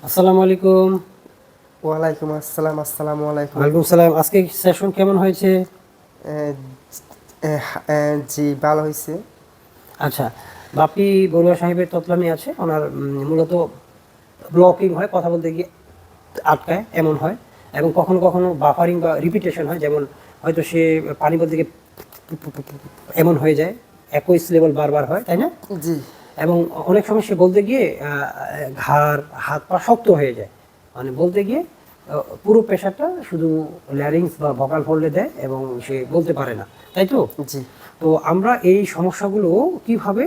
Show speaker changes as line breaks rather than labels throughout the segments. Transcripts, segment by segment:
আসসালামু আলাইকুম।
ওয়ালাইকুম আসসালাম। আসসালামু আলাইকুম।
ওয়ালাইকুম সালাম। আজকে সেশন কেমন হয়েছে?
জি, ভালো হয়েছে।
আচ্ছা, বাপি বড়ুয়া সাহেবের তোতলামি আছে, ওনার মূলত ব্লকিং হয়, কথা বলতে গিয়ে আটকায় এমন হয়, এবং কখনো কখনো বাফারিং বা রিপিটেশন হয়, যেমন হয়তো সে পানি বলতে গিয়ে এমন হয়ে যায়, একই লেভেল বারবার হয়, তাই না?
জি।
এবং অনেক সময় সে বলতে গিয়ে ঘাড় হাত পা শক্ত হয়ে যায়, মানে বলতে গিয়ে পুরো প্রেশারটা শুধু ল্যারিংস বা ভোকাল ফোল্ডে দেয় এবং সে বলতে পারে না, তাই তো?
জি।
তো আমরা এই সমস্যাগুলো কিভাবে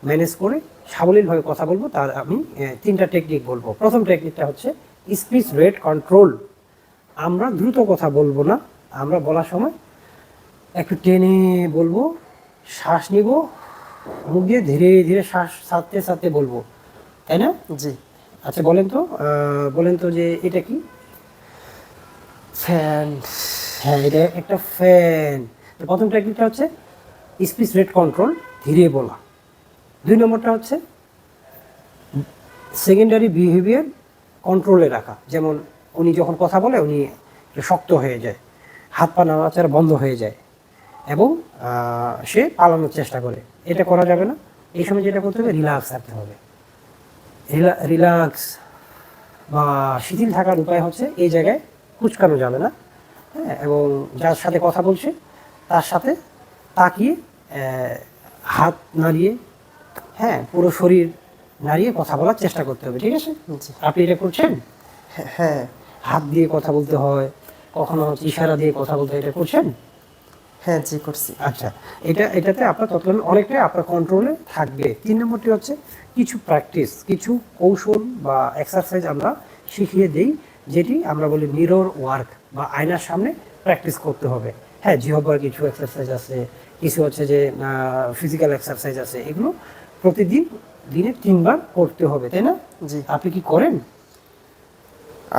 ম্যানেজ করে সাবলীলভাবে কথা বলবো তার আমি তিনটা টেকনিক বলবো। প্রথম টেকনিকটা হচ্ছে স্পিচ রেট কন্ট্রোল। আমরা দ্রুত কথা বলবো না, আমরা বলার সময় একটু টেনে বলবো, শ্বাস নিব, মুখ দিয়ে ধীরে ধীরে শ্বাস ছাড়তে ছাড়তে বলবো, তাই না?
জি।
আচ্ছা, বলেন তো যে এটা কি?
ফ্যান।
হ্যাঁ, এটা একটা ফ্যান। তো প্রথম টেকনিকটা হচ্ছে স্পিচ রেট কন্ট্রোল, ধীরে বলা। 2 নম্বরটা হচ্ছে সেকেন্ডারি বিহেভিয়ার কন্ট্রোলে রাখা, যেমন উনি যখন কথা বলে উনি শক্ত হয়ে যায়, হাত পা নাড়াচাড়া বন্ধ হয়ে যায়, এবং সে পালানোর চেষ্টা করে। এটা করা যাবে না। এই সময় যেটা করতে হবে, রিল্যাক্স থাকতে হবে। রিল্যাক্স বা শিথিল থাকার উপায় হচ্ছে এই জায়গায় কুঁচকানো যাবে না, হ্যাঁ, এবং যার সাথে কথা বলছে তার সাথে তাকিয়ে হাত নাড়িয়ে, হ্যাঁ, পুরো শরীর নাড়িয়ে কথা বলার চেষ্টা করতে হবে, ঠিক আছে?
জি।
আপনি এটা করছেন?
হ্যাঁ।
হাত দিয়ে কথা বলতে হয়, কখনো ইশারা দিয়ে কথা বলতে হয়, এটা করছেন?
হ্যাঁ, জি করছি।
আচ্ছা, এটাতে আপনার তৎক্ষণাৎ অনেকটাই আপনার কন্ট্রোলে থাকবে। 3 নম্বরটি হচ্ছে কিছু প্র্যাকটিস, কিছু কৌশল বা এক্সারসাইজ আমরা শিখিয়ে দিই, যেটি আমরা বলি মিরর ওয়ার্ক বা আয়নার সামনে প্র্যাকটিস করতে হবে। হ্যাঁ, জিহ্বার কিছু এক্সারসাইজ আছে, কিছু হচ্ছে যে ফিজিক্যাল এক্সারসাইজ আছে, এগুলো প্রতিদিন দিনে 3 বার করতে হবে, তাই না?
জি।
আপনি কি করেন?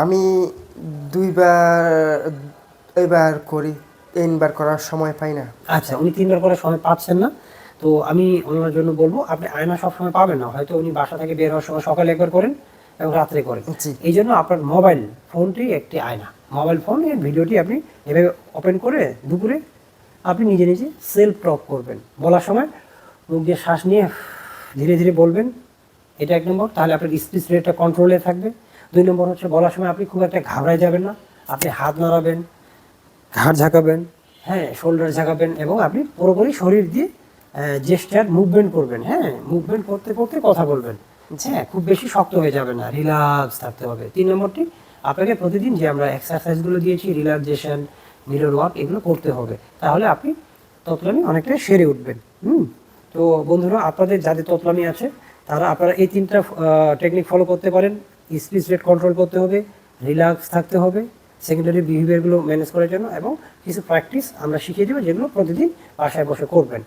আমি 2 বার, এবার করি, 3 বার করার সময় পাই না।
আচ্ছা, উনি 3 বার করার সময় পাচ্ছেন না, তো আমি ওনার জন্য বলবো আপনি আয়না সবসময় পাবেন না, হয়তো উনি বাসা থেকে বের হওয়ার সময় সকালে একবার করেন এবং রাত্রে করেন।
জি।
এই জন্য আপনার মোবাইল ফোনটি একটি আয়না। মোবাইল ফোনের ভিডিওটি আপনি এভাবে ওপেন করে দুপুরে আপনি নিজে নিজে সেলফ টক করবেন, বলার সময় মুখ দিয়ে শ্বাস নিয়ে ধীরে ধীরে বলবেন। এটা 1 নম্বর, তাহলে আপনার স্পিচ রেটটা কন্ট্রোলে থাকবে। 2 নম্বর হচ্ছে বলার সময় আপনি খুব একটা ঘাবড়ায় যাবেন না, আপনি হাত নাড়াবেন, ঘাড় ঝাঁকাবেন, হ্যাঁ, শোল্ডার ঝাঁকাবেন, এবং আপনি পুরোপুরি শরীর দিয়ে জেস্টার মুভমেন্ট করবেন, হ্যাঁ, মুভমেন্ট করতে করতে কথা বলবেন। হ্যাঁ, খুব বেশি শক্ত হয়ে যাবে না, রিল্যাক্স থাকতে হবে। 3 নম্বরটি আপনাকে প্রতিদিন যে আমরা এক্সারসাইজগুলো দিয়েছি, রিল্যাক্সেশন, মিরর ওয়ার্ক, এগুলো করতে হবে, তাহলে আপনি তোতলামি অনেকটা সেরে উঠবেন। তো বন্ধুরা, আপনাদের যাদের তোতলামি আছে তারা আপনারা এই 3টা টেকনিক ফলো করতে পারেন। স্পিচ রেট কন্ট্রোল করতে হবে, রিল্যাক্স থাকতে হবে সেকেন্ডারি বিহেভিয়ারগুলো ম্যানেজ করার জন্য, এবং কিছু প্র্যাকটিস আমরা শিখিয়ে দেবো যেগুলো প্রতিদিন বাসায় বসে করবেন।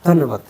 ধন্যবাদ।